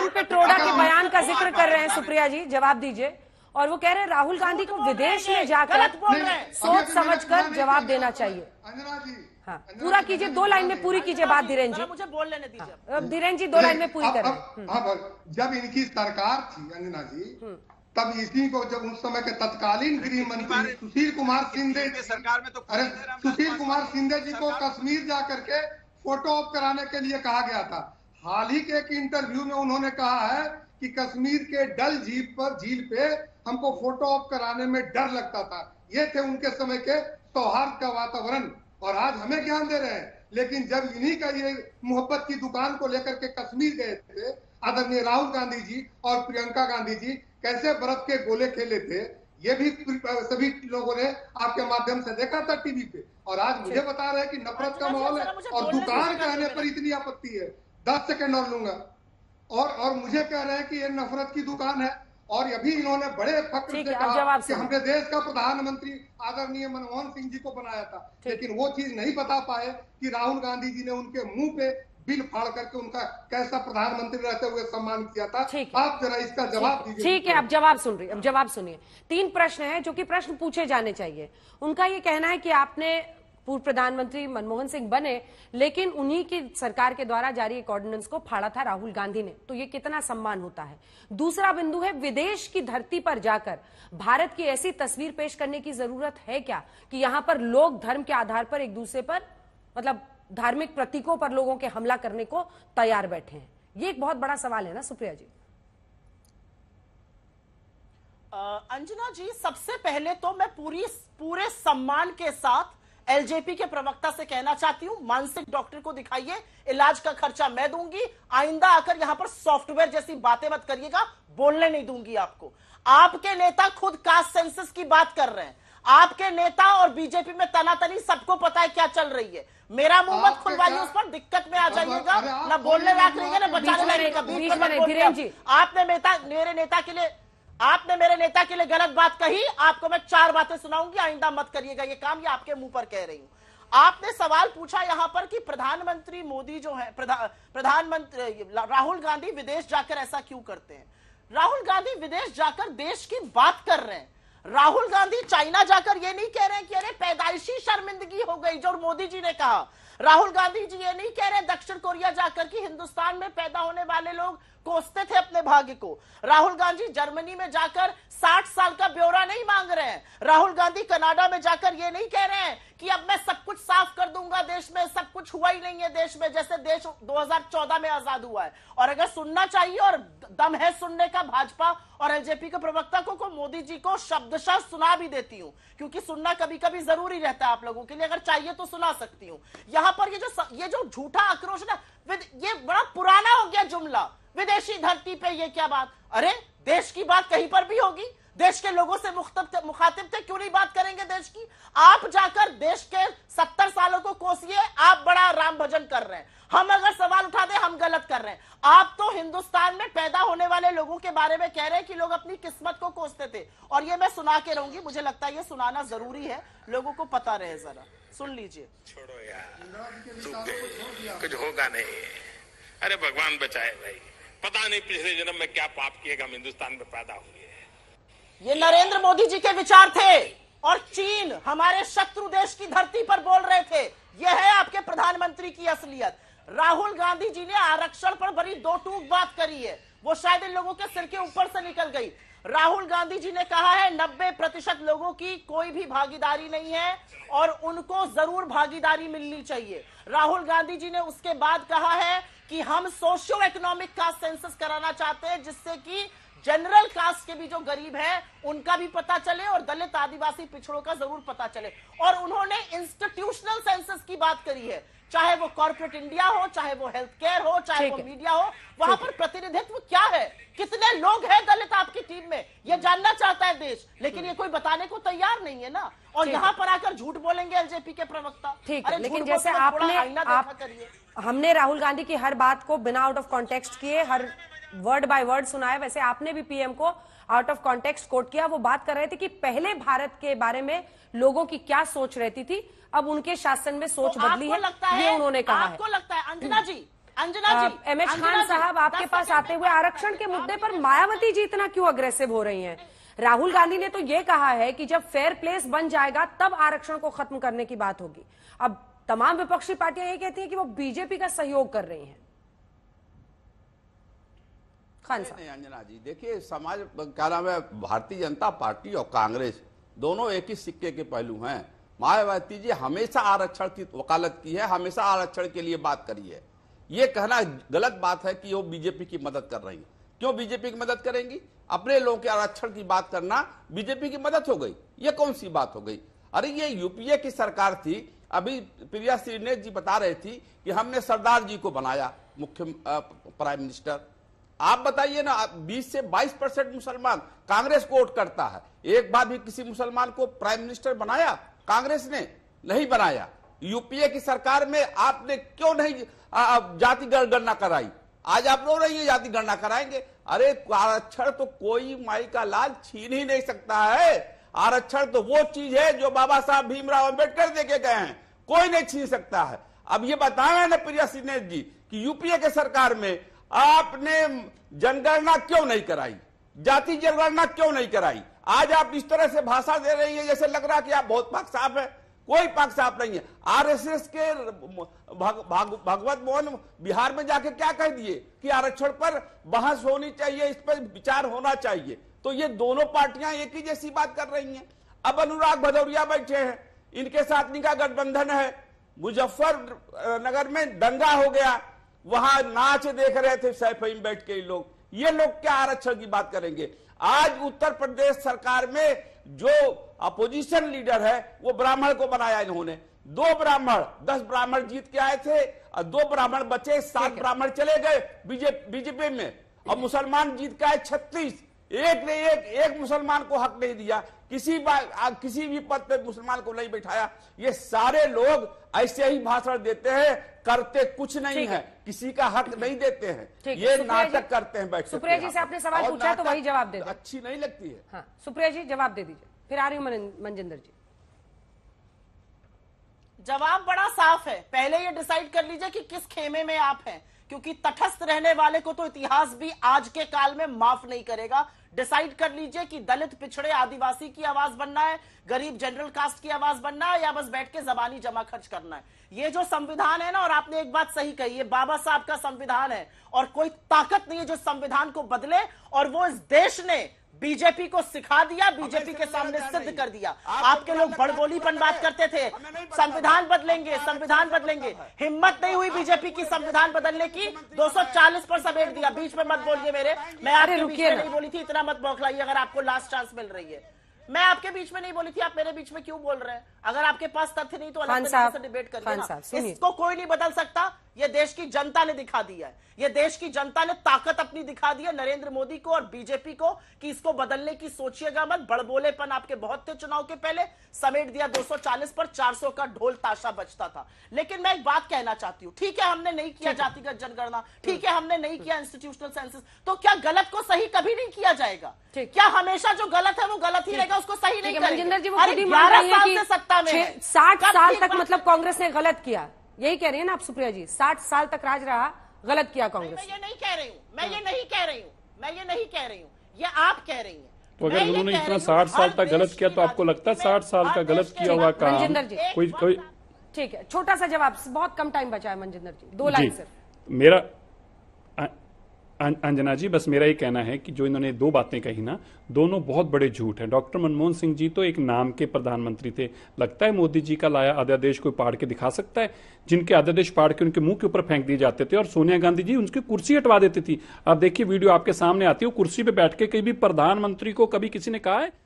राम पिट्रोडा के बयान का जिक्र कर रहे हैं सुप्रिया जी, जवाब दीजिए। और वो कह रहे हैं राहुल गांधी को विदेश में जाकर सोच समझकर जवाब देना चाहिए। अंजना जी, हाँ, पूरा कीजिए, 2 लाइन में पूरी कीजिए बात धीरेन जी। मुझे बोल लेने दीजिए। अब धीरेन जी 2 लाइन में पूरी करें। जब इनकी सरकार थी अंजना जी, तब इसी को, जब उस समय के तत्कालीन गृह मंत्री सुशील कुमार शिंदे सरकार में तो सुशील कुमार शिंदे जी को कश्मीर जाकर के फोटो ऑप कराने के लिए कहा गया था। हाल ही के एक इंटरव्यू में उन्होंने कहा है कि कश्मीर के डल झील पे हमको फोटो ऑप कराने में डर लगता था। ये थे उनके समय के सौहार्द का वातावरण, और आज हमें ज्ञान दे रहे हैं। लेकिन जब इन्हीं का ये मोहब्बत की दुकान को लेकर के कश्मीर गए थे, आदरणीय राहुल गांधी जी और प्रियंका गांधी जी कैसे बर्फ के गोले खेले थे, ये भी सभी लोगों ने आपके माध्यम से देखा था टीवी पे। और आज मुझे बता रहे हैं कि नफरत का माहौल है और दुकान कहने पर इतनी आपत्ति है। 10 सेकंड और लूंगा। और मुझे कह रहे हैं कि ये नफरत की दुकान है। और अभी इन्होंने बड़े फख्र से कहा कि हमने देश का प्रधानमंत्री आदरणीय मनमोहन सिंह जी को बनाया था, लेकिन वो चीज नहीं बता पाए कि राहुल गांधी जी ने उनके मुंह पे बिल फाड़ करके उनका कैसा प्रधानमंत्री रहते हुए सम्मान किया था। आप जरा इसका जवाब दीजिए। ठीक है, अब जवाब सुन रही, अब जवाब सुनिए। 3 प्रश्न हैं जो कि प्रश्न पूछे जाने चाहिए। उनका ये कहना है कि आपने पूर्व प्रधानमंत्री मनमोहन सिंह बने, लेकिन उन्हीं की सरकार के द्वारा जारी एक ऑर्डिनेंस को फाड़ा था राहुल गांधी ने, तो ये कितना सम्मान होता है। दूसरा बिंदु है, विदेश की धरती पर जाकर भारत की ऐसी तस्वीर पेश करने की जरूरत है क्या कि यहां पर लोग धर्म के आधार पर एक दूसरे पर, मतलब धार्मिक प्रतीकों पर लोगों के हमला करने को तैयार बैठे हैं। ये एक बहुत बड़ा सवाल है ना सुप्रिया जी। अंजना जी, सबसे पहले तो मैं पूरे सम्मान के साथ एलजेपी के प्रवक्ता से कहना चाहती हूं, मानसिक डॉक्टर को दिखाइए, इलाज का खर्चा मैं दूंगी। आइंदा आकर यहां पर सॉफ्टवेयर जैसी बातें मत करिएगा, बोलने नहीं दूंगी आपको। आपके नेता खुद कास्ट सेंसस की बात कर रहे हैं। आपके नेता और बीजेपी में तनातनी सबको पता है क्या चल रही है। मेरा मुंह मत खुलवाइए, उस पर दिक्कत में आ जाइएगा, ना बोलने लायक रहिएगा, ना बचाने लायक रहिएगा। आपने मेरे नेता के लिए गलत बात कही, आपको मैं 4 बातें सुनाऊंगी, आइंदा मत करिएगा ये काम, ये आपके मुंह पर कह रही हूं। आपने सवाल पूछा यहां पर कि प्रधानमंत्री मोदी जो है, प्रधानमंत्री राहुल गांधी विदेश जाकर ऐसा क्यों करते हैं। राहुल गांधी विदेश जाकर देश की बात कर रहे हैं। राहुल गांधी चाइना जाकर ये नहीं कह रहे हैं कि अरे पैदाइशी शर्मिंदगी हो गई जो मोदी जी ने कहा। राहुल गांधी जी ये नहीं कह रहे दक्षिण कोरिया जाकर कि हिंदुस्तान में पैदा होने वाले लोग कोसते थे अपने भाग्य को। राहुल गांधी जर्मनी में जाकर 60 साल का ब्यौरा नहीं मांग रहे हैं। राहुल गांधी कनाडा में जाकर ये नहीं कह रहे हैं कि अब मैं सब कुछ साफ कर दूंगा देश में, सब कुछ हुआ ही नहीं है देश में, जैसे देश 2014 में आजाद हुआ है। और अगर सुनना चाहिए और दम है सुनने का भाजपा और एलजेपी के प्रवक्ता को मोदी जी को शब्दशः सुना भी देती हूं, क्योंकि सुनना कभी कभी जरूरी रहता है आप लोगों के लिए, अगर चाहिए तो सुना सकती हूं। यहां पर ये जो झूठा आक्रोश ना, ये बड़ा पुराना हो गया जुमला, विदेशी धरती पे ये क्या बात। अरे देश की बात कहीं पर भी होगी, देश के लोगों से मुखातिब थे, क्यों नहीं बात करेंगे देश की। आप जाकर देश के 70 सालों को कोसिए, आप बड़ा राम भजन कर रहे हैं। हम अगर सवाल उठा दे हम गलत कर रहे हैं। आप तो हिंदुस्तान में पैदा होने वाले लोगों के बारे में कह रहे हैं कि लोग अपनी किस्मत को कोसते थे, और ये मैं सुना के रहूंगी, मुझे लगता है ये सुनाना जरूरी है, लोगों को पता रहे, जरा सुन लीजिए। छोड़ो यार, कुछ होगा नहीं। अरे भगवान बचाए भाई, पता नहीं पिछले जन्म में क्या पाप किएगा, हम हिंदुस्तान में पैदा हुए। ये नरेंद्र मोदी जी के विचार थे, और चीन हमारे शत्रु देश की धरती पर बोल रहे थे। यह है आपके प्रधानमंत्री की असलियत। राहुल गांधी जी ने आरक्षण पर बड़ी 2 टूक बात करी है, वो शायद इन लोगों के सिर के ऊपर से निकल गई। राहुल गांधी जी ने कहा है 90% लोगों की कोई भी भागीदारी नहीं है और उनको जरूर भागीदारी मिलनी चाहिए। राहुल गांधी जी ने उसके बाद कहा है कि हम सोशियो इकोनॉमिक कास्ट सेंसस कराना चाहते हैं, जिससे कि जनरल कास्ट के भी जो गरीब हैं उनका भी पता चले और दलित आदिवासी पिछड़ों का जरूर पता चले। और उन्होंने इंस्टीट्यूशनल सेंसस की बात करी है, चाहे वो कॉर्पोरेट इंडिया हो, चाहे वो हेल्थ केयर हो, चाहे वो मीडिया हो, वहां पर प्रतिनिधित्व क्या है, कितने लोग हैं दलित आपकी टीम में, ये जानना चाहता है देश, लेकिन ये कोई बताने को तैयार नहीं है ना। और यहाँ पर आकर झूठ बोलेंगे एलजेपी के प्रवक्ता। ठीक है, लेकिन जैसे हमने राहुल गांधी की हर बात को बिना आउट ऑफ कॉन्टेक्स्ट किए हर वर्ड बाय वर्ड सुनाया, वैसे आपने भी पीएम को आउट ऑफ कॉन्टेक्स्ट कोट किया। वो बात कर रहे थे कि पहले भारत के बारे में लोगों की क्या सोच रहती थी, अब उनके शासन में सोच बदली है, ये उन्होंने कहा है। आपको लगता है अंजना जी, अंजना जी, एमएच खान साहब, आपके पास आते हुए आरक्षण के मुद्दे पर मायावती जी इतना क्यों अग्रेसिव हो रही हैं? राहुल गांधी ने तो ये कहा है कि जब फेयर प्लेस बन जाएगा तब आरक्षण को खत्म करने की बात होगी। अब तमाम विपक्षी पार्टियां ये कहती हैं कि वो बीजेपी का सहयोग कर रही हैं। खान साहब। नहीं अंजना जी, देखिए समाज क्या नाम है, भारतीय जनता पार्टी और कांग्रेस दोनों एक ही सिक्के के पहलू हैं। मायावती जी हमेशा आरक्षण की वकालत की है, हमेशा आरक्षण के लिए बात करी है। ये कहना गलत बात है कि वो बीजेपी की मदद कर रही है। क्यों बीजेपी की मदद करेंगी? अपने लोगों के आरक्षण की बात करना बीजेपी की मदद हो गई? ये कौन सी बात हो गई? अरे ये यूपीए की सरकार थी, अभी प्रिया श्रीनेत जी बता रहे थी कि हमने सरदार जी को बनाया मुख्य प्राइम मिनिस्टर। आप बताइए ना, 20 से 22% मुसलमान कांग्रेस को वोट करता है, एक बार भी किसी मुसलमान को प्राइम मिनिस्टर बनाया कांग्रेस ने? नहीं बनाया। यूपीए की सरकार में आपने क्यों नहीं जाति गणना कराई? आज आप रो रही है जाति गणना कराएंगे। अरे आरक्षण तो कोई माई का लाल छीन ही नहीं सकता है। आरक्षण तो वो चीज है जो बाबा साहब भीमराव अंबेडकर देके गए हैं, कोई नहीं छीन सकता है। अब ये बताया ना प्रिया श्रीनेत जी कि यूपीए के सरकार में आपने जनगणना क्यों नहीं कराई, जाति जनगणना क्यों नहीं कराई? आज आप इस तरह से भाषा दे रही है जैसे लग रहा कि आप बहुत पक्ष साफ है। कोई पक्ष साफ नहीं है। आरएसएस के भगवत मोहन बिहार में जाके क्या कह दिए कि आरक्षण पर बहस होनी चाहिए, इस पर विचार होना चाहिए। तो ये दोनों पार्टियां एक ही जैसी बात कर रही हैं। अब अनुराग भदौरिया बैठे हैं, इनके साथ इनका गठबंधन है। मुजफ्फरनगर में दंगा हो गया, वहां नाच देख रहे थे सैफईम बैठ के लोग। ये लोग क्या आरक्षण की बात करेंगे? आज उत्तर प्रदेश सरकार में जो अपोजिशन लीडर है वो ब्राह्मण को बनाया इन्होंने। 2 ब्राह्मण 10 ब्राह्मण जीत के आए थे और 2 ब्राह्मण बचे, 7 ब्राह्मण चले गए बीजेपी में, और मुसलमान जीत के आए 36। एक ने एक मुसलमान को हक नहीं दिया, किसी भी पद पे मुसलमान को नहीं बैठाया। ये सारे लोग ऐसे ही भाषण देते हैं, करते कुछ नहीं है, किसी का हक नहीं देते हैं, ये नाटक करते हैं। बैठ सुप्रिया जी से आपने सवाल पूछा तो वही जवाब दे दो। अच्छी नहीं लगती है। हाँ, सुप्रिया जी जवाब दे दीजिए, फिर आ रही हूँ मनजिंदर जी। जवाब बड़ा साफ है। पहले ये डिसाइड कर लीजिए कि किस खेमे में आप हैं, क्योंकि तटस्थ रहने वाले को तो इतिहास भी आज के काल में माफ नहीं करेगा। डिसाइड कर लीजिए कि दलित, पिछड़े, आदिवासी की आवाज बनना है, गरीब जनरल कास्ट की आवाज बनना है, या बस बैठ के जबानी जमा खर्च करना है। ये जो संविधान है ना, और आपने एक बात सही कही, ये बाबा साहब का संविधान है और कोई ताकत नहीं है जो संविधान को बदले। और वो इस देश ने बीजेपी को सिखा दिया, बीजेपी के सामने सिद्ध कर दिया। आपके लोग बड़बोलीपन बात करते थे, संविधान बदलेंगे, संविधान बदलेंगे। हिम्मत नहीं हुई बीजेपी की संविधान बदलने की, 240 पर समेट दिया। बीच में मत बोलिए मेरे, मैं आपके बीच में नहीं बोली थी, इतना मत बौखलाइए। अगर आपको लास्ट चांस मिल रही है, मैं आपके बीच में नहीं बोली थी, आप मेरे बीच में क्यों बोल रहे हैं? अगर आपके पास तथ्य नहीं तो अलग तरीके से डिबेट करिए ना। इसको कोई नहीं बदल सकता, ये देश की जनता ने दिखा दिया है। ये देश की जनता ने ताकत अपनी दिखा दी है नरेंद्र मोदी को और बीजेपी को कि इसको बदलने की सोचिएगा मत। बड़बोलेपन आपके बहुत थे चुनाव के पहले, समेट दिया 240 पर, 400 का ढोल ताशा बजता था। लेकिन मैं एक बात कहना चाहती हूँ, ठीक है हमने नहीं किया जातिगत जनगणना, ठीक है हमने नहीं किया इंस्टीट्यूशनल सेंसस, तो क्या गलत को सही कभी नहीं किया जाएगा? क्या हमेशा जो गलत है वो गलत ही रहेगा, उसको सही नहीं करेंगे? मनजिंदर जी वो खुद ही मान रही है कि सत्ता में 60 साल तक मतलब कांग्रेस ने गलत किया, यही कह रही है ना आप सुप्रिया जी? 60 साल तक राज रहा, गलत किया कांग्रेस। मैं ये नहीं कह रही हूँ, मैं ये नहीं कह रही हूँ, मैं ये नहीं कह रही हूँ, ये आप कह रही हैं। तो अगर उन्होंने इतना 60 साल तक गलत किया तो आपको लगता है 60 साल का गलत किया हुआ काम कोई? ठीक है, छोटा सा जवाब, बहुत कम टाइम बचा है मनजिंदर जी, 2 लाइन सिर्फ। मेरा अंजना जी, बस मेरा ये कहना है कि जो इन्होंने 2 बातें कही ना, दोनों बहुत बड़े झूठ हैं। डॉक्टर मनमोहन सिंह जी तो एक नाम के प्रधानमंत्री थे। लगता है मोदी जी का लाया अध्यादेश कोई पाड़ के दिखा सकता है? जिनके अध्यादेश पाड़ के उनके मुंह के ऊपर फेंक दिए जाते थे और सोनिया गांधी जी उनकी कुर्सी हटवा देती थी। आप देखिए वीडियो आपके सामने आती है, कुर्सी पे बैठ के कभी प्रधानमंत्री को कभी किसी ने कहा है